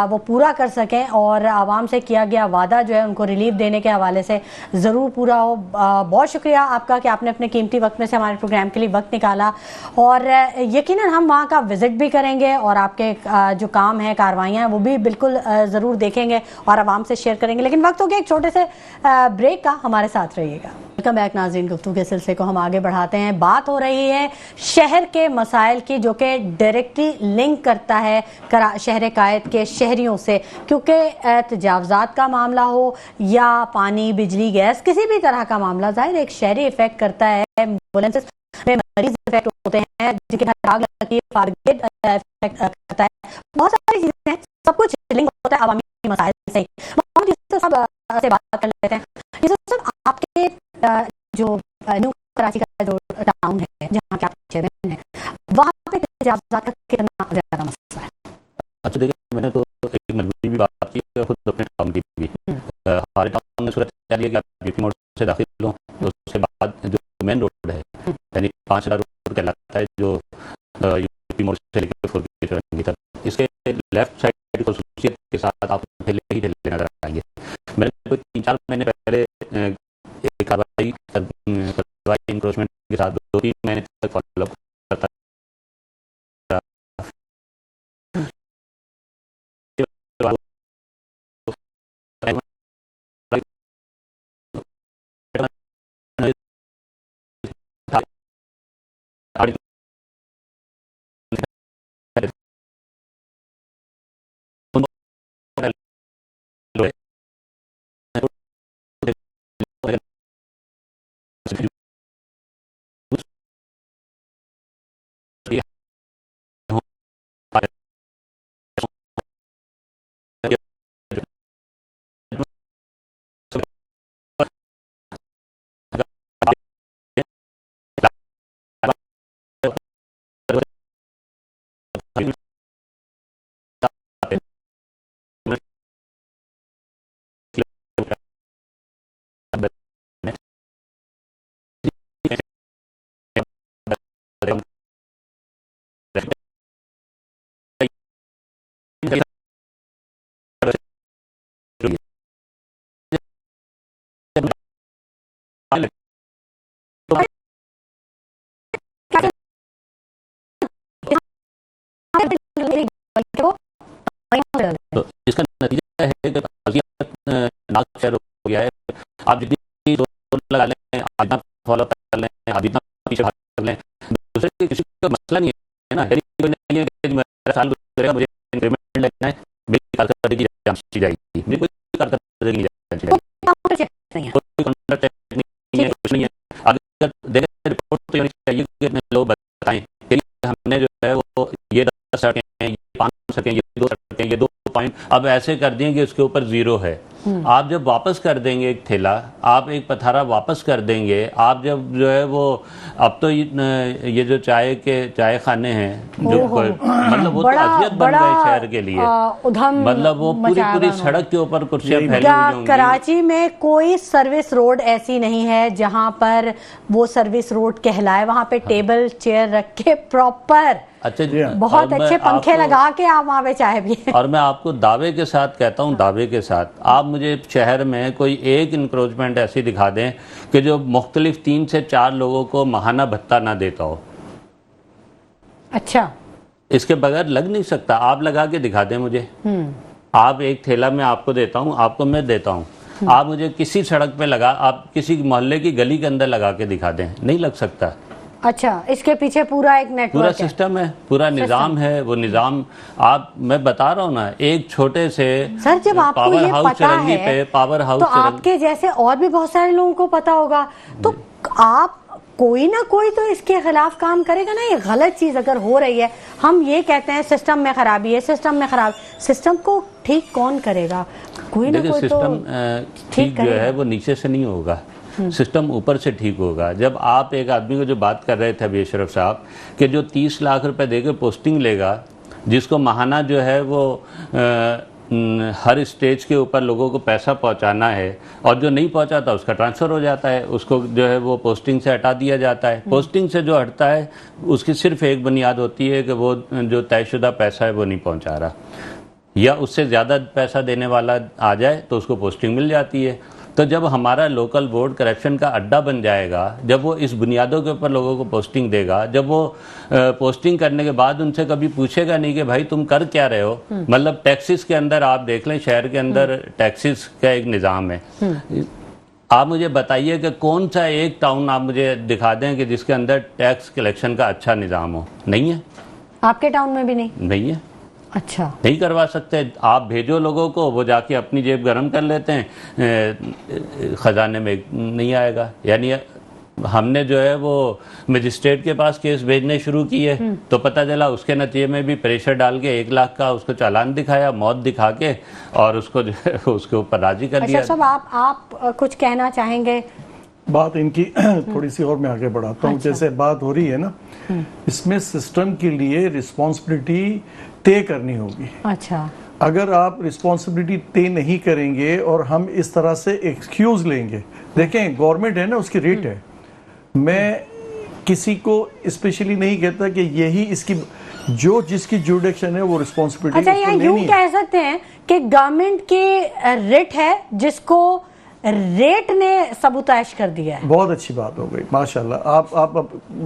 वो पूरा कर सकें, और आवाम से किया गया वादा जो है उनको रिलीफ देने के हवाले से ज़रूर पूरा हो। बहुत शुक्रिया आपका कि आपने अपने कीमती वक्त में से हमारे प्रोग्राम के लिए वक्त निकाला, और यकीनन हम वहाँ का विजिट भी करेंगे और आपके जो काम है, कार्रवाइयाँ हैं, वो भी बिल्कुल ज़रूर देखेंगे और आवाम से शेयर करेंगे। लेकिन वक्त हो गया एक छोटे से ब्रेक का, हमारे साथ रहिएगा। वेलकम बैक नाज़रीन, गुफ्तगू के सिलसिले को हम आगे बढ़ाते हैं। बात हो रही है शहर के मसाइल की, जो कि डायरेक्टली लिंक करता है शहर कायद के शहरियों से, क्योंकि तजावज़ात का मामला हो या पानी, बिजली, गैस, किसी भी तरह का मामला, ज़ाहिर एक शहरी इफेक्ट करता है। एम्बुलेंसेस में मरीज इफेक्ट होते हैं, जिनके घर आग लगती है, फायर ब्रिगेड इफेक्ट करता है, बहुत सारी चीजें हैं, सब कुछ लिंक होता है अवामी मसाइल से। सब से बात कर लेते हैं। ये सब आपके जो न्यू कराची का जो टाउन है, जहाँ के आप चेयरमैन हैं, वहाँ पे तजावुज़ात का कितना ज्यादा मसला है? अच्छा देखिए, मैंने तो एक मजबूरी भी बात की है, खुद अपने टाउन की भी। हमारे टाउन में सूरत है कि आप यूपी मोड़ से दाखिल हो तो उसके बाद जो मेन रोड है, यानी 5000 रोड कहलाता है, जो यूपी मोड़ से लेकर फुरकी तक, इसके लेफ्ट साइड खसूसियत के साथ आप ठेले ही ठेले नजर आएंगे। मैंने 3-4 महीने पहले एक कार्रवाई इंक्रोचमेंट के साथ 2-3 महीने तक फॉलोअप करता तो इसका नतीजा है कि नाक हो गया है। आप जितनी जोर लगा लें, आदमी फॉलो कर लें, आदमी पीछे भाग कर लें, दूसरे के किसी का मसला नहीं है ना। नहीं है कि मेरा साल गुजरेगा, मुझे इंक्रीमेंट लेना है, मेरी कारकर्दगी जांची जाएगी, मुझे कोई कारकर्दगी नहीं जांची जाएगी, कोई कॉन्ट्रैक्ट नहीं है, कुछ नहीं है। अगर देखें रिपोर्ट तो होनी चाहिए कि लोग बताएं कि हमने जो है वो ये 10 सड़कें हैं, ये 5 सड़कें, ये 2 सड़कें, ये 2 पॉइंट अब ऐसे कर दिए कि उसके ऊपर 0 है। आप जब वापस कर देंगे एक थैला, आप एक पथारा वापस कर देंगे, आप जब जो है वो अब तो ये जो चाय खाने हैं जो मतलब वो तो अजियत बन गए शहर के लिए, मतलब वो पूरी सड़क के ऊपर कुर्सियां फैली हुई होंगी। कराची में कोई सर्विस रोड ऐसी नहीं है जहां पर वो सर्विस रोड कहलाए, वहां पे टेबल चेयर रख के प्रॉपर अच्छा बहुत अच्छे पंखे लगा के आप वहाँ पे चाय पिए। और मैं आपको दावे के साथ कहता हूँ, दावे के साथ, आप मुझे शहर में कोई एक इंक्रोचमेंट ऐसी दिखा दें कि जो मुख्तलिफ 3 से 4 लोगों को माहाना भत्ता ना देता हो। अच्छा, इसके बगैर लग नहीं सकता। आप लगा के दिखा दें मुझे। आप एक थैला मैं आपको देता हूँ, आपको मैं देता हूँ, आप मुझे किसी सड़क पे लगा, आप किसी मोहल्ले की गली के अंदर लगा के दिखा दें, नहीं लग सकता। अच्छा, इसके पीछे पूरा एक नेटवर्क, पूरा सिस्टम है, पूरा निजाम है। वो निजाम आप, मैं बता रहा हूँ ना, एक छोटे से सर जब आपको ये पता है पावर हाउस तो आपके जैसे और भी बहुत सारे लोगों को पता होगा, तो आप कोई ना कोई तो इसके खिलाफ काम करेगा ना। ये गलत चीज अगर हो रही है, हम ये कहते हैं सिस्टम में खराबी है, सिस्टम में खराब, सिस्टम को ठीक कौन करेगा? कोई ना कोई सिस्टम तो ठीक जो है वो नीचे से नहीं होगा, सिस्टम ऊपर से ठीक होगा। जब आप एक आदमी को जो बात कर रहे थे अभी अशरफ साहब कि जो 30 लाख रुपए देकर पोस्टिंग लेगा, जिसको माहाना जो है वो हर स्टेज के ऊपर लोगों को पैसा पहुंचाना है, और जो नहीं पहुंचाता उसका ट्रांसफ़र हो जाता है, उसको जो है वो पोस्टिंग से हटा दिया जाता है। पोस्टिंग से जो हटता है उसकी सिर्फ एक बुनियाद होती है कि वो जो तयशुदा पैसा है वो नहीं पहुँचा रहा, या उससे ज़्यादा पैसा देने वाला आ जाए तो उसको पोस्टिंग मिल जाती है। तो जब हमारा लोकल बोर्ड करप्शन का अड्डा बन जाएगा, जब वो इस बुनियादों के ऊपर लोगों को पोस्टिंग देगा, जब वो पोस्टिंग करने के बाद उनसे कभी पूछेगा नहीं कि भाई तुम कर क्या रहे हो, मतलब टैक्सेस के अंदर आप देख लें, शहर के अंदर टैक्सेस का एक निज़ाम है। आप मुझे बताइए कि कौन सा एक टाउन आप मुझे दिखा दें कि जिसके अंदर टैक्स कलेक्शन का अच्छा निज़ाम हो? नहीं है। आपके टाउन में भी नहीं है। अच्छा, नहीं करवा सकते। आप भेजो लोगों को, वो जाके अपनी जेब गर्म कर लेते हैं, खजाने में नहीं आएगा। यानी हमने जो है वो मजिस्ट्रेट के पास केस भेजने शुरू किए तो पता चला उसके नतीजे में भी प्रेशर डाल के 1 लाख का उसको चालान दिखाया, मौत दिखा के, और उसको जो है उसके ऊपर राजी कर दिया। अच्छा, सब आप कुछ कहना चाहेंगे? बात इनकी थोड़ी सी और मैं आगे बढ़ाता हूँ। अच्छा। जैसे बात हो रही है ना, इसमें सिस्टम के लिए रिस्पॉन्सिबिलिटी तय करनी होगी। अच्छा, अगर आप रिस्पॉन्सिबिलिटी तय नहीं करेंगे और हम इस तरह से एक्सक्यूज लेंगे, देखें गवर्नमेंट है ना, उसकी रेट है। मैं किसी को स्पेशली नहीं कहता कि यही इसकी जो जिसकी जुडिक्शन है वो रिस्पॉन्सिबिलिटी। अच्छा, यहाँ यूं कह सकते हैं कि गवर्नमेंट की रेट है जिसको रेट ने सबूताश कर दिया है। बहुत अच्छी बात हो गई, माशाल्लाह। आप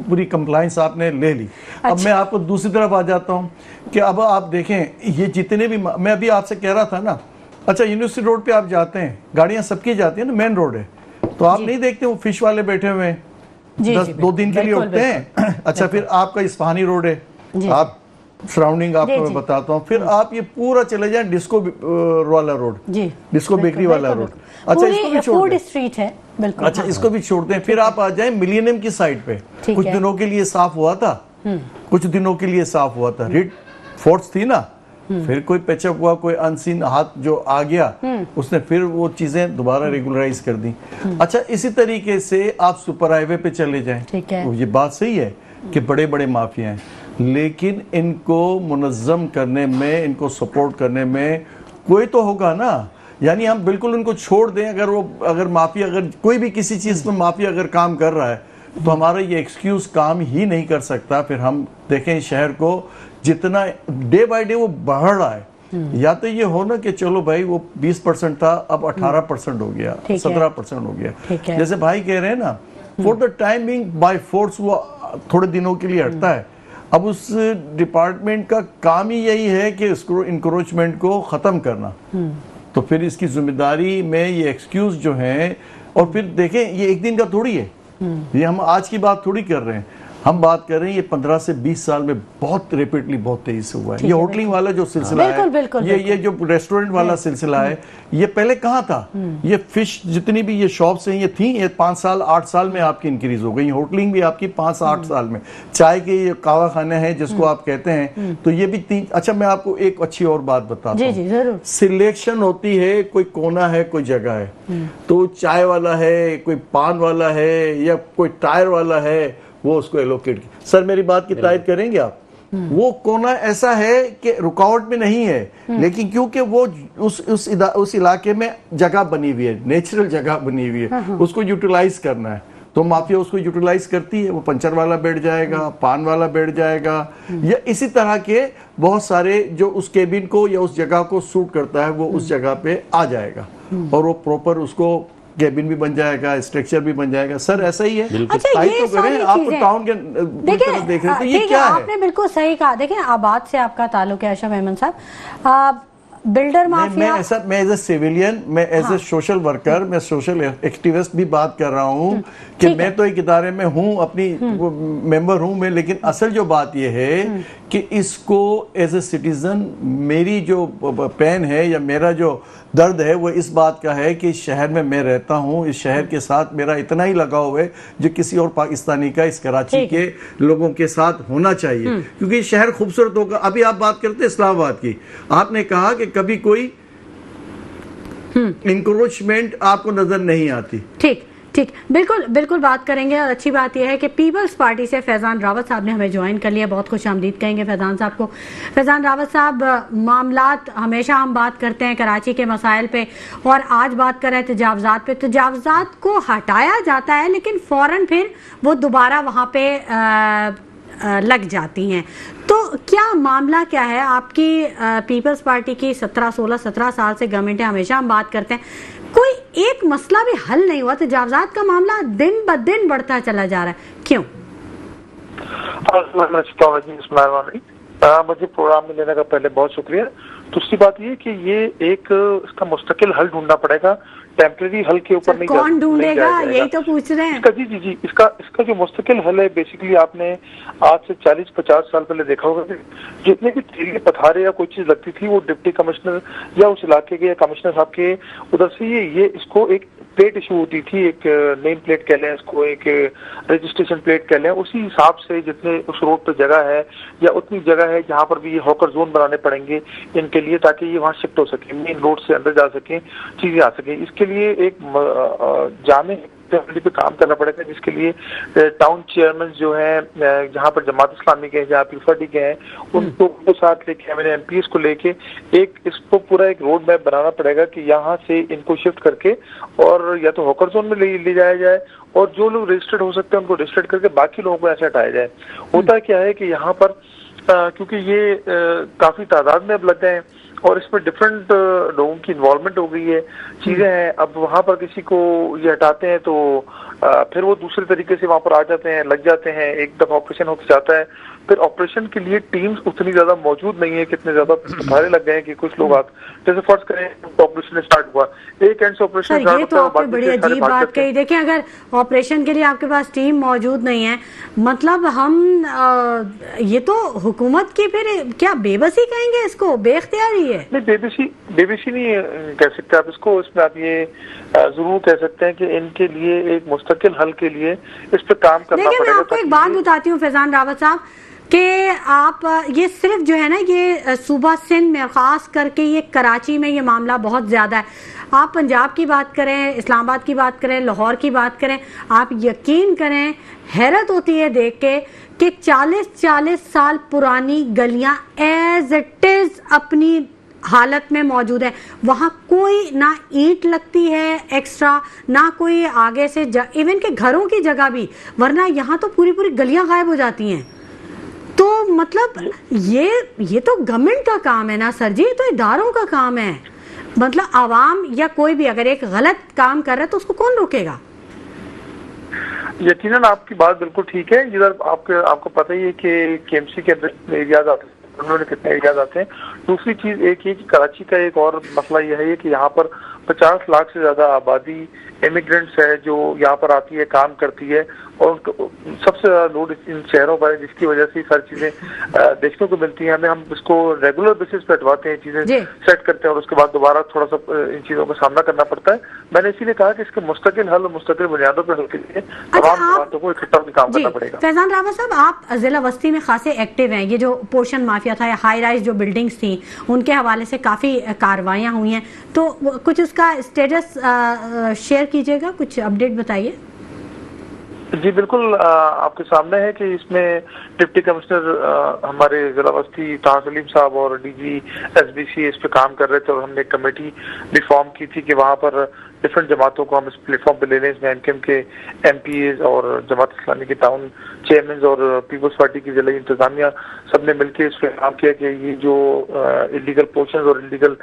पूरी कंप्लाइंस आपने ले ली। अच्छा। अब मैं आपको दूसरी तरफ आ जाता हूँ कि अब आप देखें ये जितने भी, मैं अभी आपसे कह रहा था ना, अच्छा यूनिवर्सिटी रोड पे आप जाते हैं, गाड़ियाँ सबकी जाती हैं ना, मेन रोड है, तो आप नहीं देखते वो फिश वाले बैठे हुए हैं, 2 दिन के लिए उठते हैं। अच्छा, फिर आपका इस्फहानी रोड है, आप सराउंडिंग आपको मैं बताता हूँ। फिर आप ये पूरा चले जाएं डिस्को वाला रोड, डिस्को बेकरी वाला रोड। अच्छा, इसको भी छोड़ दें, स्ट्रीट है बिल्कुल। अच्छा, इसको भी छोड़ते हैं। फिर आप आ जाएं मिलेनियम की साइड पे, कुछ दिनों के लिए साफ हुआ था, कुछ दिनों के लिए साफ हुआ था, रिट फोर्स थी ना, फिर कोई पैचअप हुआ, कोई अनसीन हाथ जो आ गया उसने फिर वो चीजें दोबारा रेगुलराइज कर दी। अच्छा, इसी तरीके से आप सुपर हाईवे पे चले जाएं, तो ये बात सही है कि बड़े बड़े माफिया हैं। लेकिन इनको मुनज़्ज़म करने में, इनको सपोर्ट करने में कोई तो होगा ना। यानी हम बिल्कुल उनको छोड़ दें, अगर माफिया, अगर कोई भी किसी चीज़ में माफिया अगर काम कर रहा है तो हमारा ये एक्सक्यूज़ काम ही नहीं कर सकता। फिर हम देखें शहर को जितना डे बाय डे वो बढ़ रहा है, या तो ये हो ना कि चलो भाई वो 20% था अब 18% हो गया, 17% हो गया। जैसे भाई कह रहे हैं ना, for the time being by force वो थोड़े दिनों के लिए हटता है। अब उस डिपार्टमेंट का काम ही यही है कि इसको इंक्रोचमेंट को खत्म करना। तो फिर इसकी जिम्मेदारी में ये एक्सक्यूज जो है, और फिर देखें ये एक दिन का थोड़ी है, ये हम आज की बात थोड़ी कर रहे हैं, हम बात कर रहे हैं ये 15 से 20 साल में बहुत रैपिडली, बहुत तेजी से हुआ है। ये होटलिंग वाला जो सिलसिला है, ये जो रेस्टोरेंट वाला सिलसिला है, ये पहले कहाँ था? ये फिश जितनी भी ये शॉप्स हैं ये थी, ये 5 साल 8 साल में आपकी इंक्रीज हो गई। होटलिंग भी आपकी 5-8 साल में। चाय के ये कावा खाने हैं जिसको आप कहते हैं, तो ये भी 3। अच्छा, मैं आपको एक अच्छी और बात बताता हूँ। सिलेक्शन होती है, कोई कोना है, कोई जगह है, तो चाय वाला है, कोई पान वाला है, या कोई टायर वाला है, वो उसको एलोकेट। सर मेरी बात की तायद करेंगे आप? वो कोना ऐसा है कि रुकावट में नहीं है, लेकिन क्योंकि वो उस इलाके में जगह बनी हुई है, नेचुरल जगह बनी हुई है, उसको यूटिलाइज करना है, तो माफिया उसको यूटिलाइज करती है। वो पंचर वाला बैठ जाएगा, पान वाला बैठ जाएगा, या इसी तरह के बहुत सारे जो उस केबिन को या उस जगह को सूट करता है वो उस जगह पे आ जाएगा, और वो प्रॉपर उसको केबिन भी बन जाएगा, स्ट्रक्चर भी बन जाएगा। सर ऐसा ही है। अच्छा, ये तो करें, आप टाउन के देख रहे हैं, तो ये क्या है? आपने बिल्कुल सही कहा। देखिए, आबाद से आपका ताल्लुक है अशरफ अहमद साहब, बिल्डर माफिया। मैं एज ए सिविलियन, मैं एज ए सोशल वर्कर, मैं सोशल एक्टिविस्ट भी बात कर रहा हूँ कि मैं तो एक इदारे में हूँ, अपनी मेंबर हूँ मैं, लेकिन असल जो बात यह है कि इसको एज ए सिटीजन मेरी जो पेन है या मेरा जो दर्द है वो इस बात का है कि इस शहर में मैं रहता हूँ, इस शहर के साथ मेरा इतना ही लगाव है जो किसी और पाकिस्तानी का इस कराची के लोगों के साथ होना चाहिए, क्योंकि शहर खूबसूरत होगा। अभी आप बात करते हैं इस्लामाबाद की, आपने कहा कि कभी कोई इंक्रोचमेंट आपको नजर नहीं आती। ठीक, बिल्कुल बिल्कुल बात करेंगे। और अच्छी बात यह है कि पीपल्स पार्टी से फैजान रावत साहब ने हमें ज्वाइन कर लिया। बहुत खुश आमदीद कहेंगे फैजान साहब को। फैजान रावत साहब, मामलात हमेशा हम बात करते हैं कराची के मसाइल पे, और आज बात कर रहे हैं तजावजात पे। तजावजात को हटाया जाता है लेकिन फौरन फिर वो दोबारा वहाँ पे लग जाती हैं। तो क्या मामला क्या है? आपकी पीपल्स पार्टी की 17 साल से गवर्नमेंट है, हमेशा हम बात करते हैं, कोई एक मसला भी हल नहीं हुआ। तजावजात का मामला दिन ब दिन बढ़ता चला जा रहा है, क्यों? मुझे प्रोग्राम में लेने का पहले बहुत शुक्रिया। दूसरी बात ये कि ये एक इसका मुस्तकिल हल ढूंढना पड़ेगा, टेम्परेरी हल के ऊपर नहीं। कौन ढूंढेगा, यही तो पूछ रहे हैं। इसका जो मुस्तकिल हल है, बेसिकली आपने आज से 40-50 साल पहले देखा होगा कि जितने भी तेल पथारे या कोई चीज लगती थी वो डिप्टी कमिश्नर या उस इलाके के या कमिश्नर साहब के उधर से ये इसको एक प्लेट इशू होती थी, एक नेम प्लेट कह लें इसको, एक रजिस्ट्रेशन प्लेट कह लें। उसी हिसाब से जितने उस रोड पर जगह है या उतनी जगह है जहाँ पर भी ये हॉकर जोन बनाने पड़ेंगे इनके लिए, ताकि ये वहाँ शिफ्ट हो सके, मेन रोड से अंदर जा सके, चीजें आ सके। इसके लिए एक जामे पे काम करना पड़ेगा, जिसके लिए टाउन चेयरमैन जो है जहाँ पर जमात इस्लामी के हैं, जहाँ पीफडी के हैं, उनको साथ लेके मैंने एमपीएस को लेके एक इसको पूरा एक रोड मैप बनाना पड़ेगा कि यहाँ से इनको शिफ्ट करके और या तो हॉकर जोन में ले जाया जाए, और जो लोग रजिस्टर्ड हो सकते हैं उनको रजिस्टर्ड करके बाकी लोगों को ऐसे हटाया जाए। होता क्या है कि यहाँ पर क्योंकि ये काफी तादाद में अब लग गए हैं और इसमें डिफरेंट लोगों की इन्वॉल्वमेंट हो गई है, चीजें हैं। अब वहाँ पर किसी को ये हटाते हैं तो फिर वो दूसरे तरीके से वहाँ पर आ जाते हैं, लग जाते हैं। एक दफा ऑपरेशन होकर जाता है, फिर ऑपरेशन के लिए टीम्स उतनी ज्यादा मौजूद नहीं है, कितने ज्यादा पथारे लग गए हैं कि कुछ लोग जैसे फर्ज करें ऑपरेशन स्टार्ट हुआ, एक एंड से ऑपरेशन स्टार्ट होता है, आपने बड़ी अजीब बात कही। देखिए, अगर ऑपरेशन के लिए आपके पास टीम मौजूद नहीं है, मतलब हम ये तो हुकूमत की फिर क्या बेबसी कहेंगे इसको, बेख्तियारी है? नहीं, बेबसी नहीं कह सकते आप इसको। इसमें आप ये जरूर कह सकते हैं कि इनके लिए एक मुस्तकिल हल के लिए इस पर काम करना पड़ेगा। मैं आपको एक बात बताती हूँ फैजान रावत साहब, कि आप ये सिर्फ जो है ना ये सूबा सिंध में खास करके ये कराची में ये मामला बहुत ज़्यादा है। आप पंजाब की बात करें, इस्लामाबाद की बात करें, लाहौर की बात करें, आप यकीन करें हैरत होती है देख के कि 40-40 साल पुरानी गलियां एज इट इज अपनी हालत में मौजूद है। वहां कोई ना ईंट लगती है एक्स्ट्रा, ना कोई आगे से इवन के घरों की जगह भी, वरना यहाँ तो पूरी पूरी गलियां गायब हो जाती हैं। तो मतलब ये तो गवर्नमेंट का काम है ना सर जी, ये तो इदारों का काम है। मतलब आवाम या कोई भी अगर एक गलत काम कर रहा है तो उसको कौन रोकेगा? यकीनन आपकी बात बिल्कुल ठीक है। इधर आपको पता ही है कि केएमसी के अंदर एरियाज आते हैं, उन्होंने कितने एरियाज आते हैं। दूसरी चीज एक है कि कराची का एक और मसला यह है कि यहाँ पर 50 लाख से ज्यादा आबादी इमिग्रेंट्स है जो यहाँ पर आती है, काम करती है, और सबसे ज्यादा लोड इन शहरों पर है, जिसकी वजह से सारी चीजें देखने को मिलती हैं। हम इसको रेगुलर बेसिस पे हटवाते हैं, चीजें सेट करते हैं और उसके बाद दोबारा थोड़ा सा इन चीजों का सामना करना पड़ता है। मैंने इसीलिए कहा कि इसके मुस्तकिल हल और मुस्तकिल बुनियादों पर हल के लिए तमाम जमातों को इकट्ठा होकर काम करना पड़ेगा। फैजान रावत साहब, आप जिला वस्ती में खासे एक्टिव हैं। ये जो पोर्शन माफिया था या हाई राइज जो बिल्डिंग्स थी उनके हवाले से काफी कार्रवाइयां हुई हैं, तो कुछ उसका स्टेटस शेयर कीजिएगा, कुछ अपडेट बताइए। जी बिल्कुल, आपके सामने है कि इसमें डिप्टी कमिश्नर हमारे जिला वस्ती ताहा सलीम साहब और डीजी एसबीसी इस पे काम कर रहे थे, और हमने एक कमेटी भी फॉर्म की थी कि वहाँ पर डिफरेंट जमातों को हम इस प्लेटफॉर्म पे ले लें। इसमें एमकेएम के एमपीएज और जमात इस्लामी के टाउन चेयरमैन और पीपल्स पार्टी की जिला इंतजामिया सबने मिलकर इस पर काम किया कि ये जो इलीगल पोर्शन और इलीगल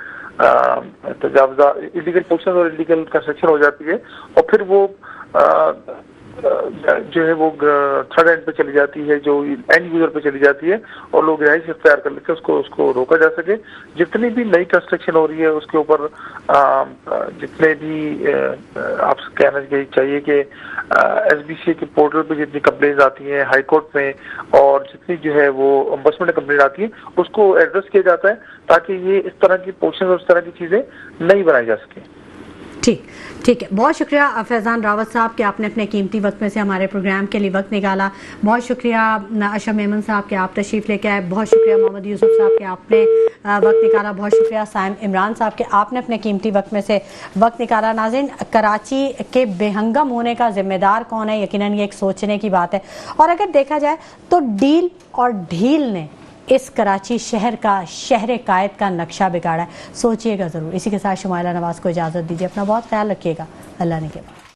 इलीगल पोर्शन और इलीगल कंस्ट्रक्शन हो जाती है और फिर वो जो है वो थर्ड एंड पे चली जाती है, जो एंड यूजर पे चली जाती है, और लोग रिहाइश इख्तियार कर लेते हैं, उसको रोका जा सके। जितनी भी नई कंस्ट्रक्शन हो रही है उसके ऊपर जितने भी आप कहना चाहिए कि एसबीसी के पोर्टल पे जितनी कंप्लेंट आती हैं हाई कोर्ट में, और जितनी जो है वो ओम्बड्समैन कंप्लेंट आती है, उसको एड्रेस किया जाता है ताकि ये इस तरह की पोर्शन और इस तरह की चीजें नहीं बनाई जा सके। ठीक है, बहुत शुक्रिया फैजान रावत साहब कि आपने अपने कीमती वक्त में से हमारे प्रोग्राम के लिए वक्त निकाला। बहुत शुक्रिया अशरफ मेमन साहब के आप तशरीफ़ लेके आए। बहुत शुक्रिया मोहम्मद यूसुफ साहब के आपने वक्त निकाला। बहुत शुक्रिया साइम इमरान साहब के आपने अपने कीमती वक्त में से वक्त निकाला। नाज़रीन, कराची के बेहंगम होने का जिम्मेदार कौन है, यकीनन ये एक सोचने की बात है। और अगर देखा जाए तो डील और ढील ने इस कराची शहर का शहर कायद का नक्शा बिगाड़ा है। सोचिएगा ज़रूर। इसी के साथ शुमाइला नवाज़ को इजाज़त दीजिए। अपना बहुत ख्याल रखिएगा। अल्लाह ने के बाद।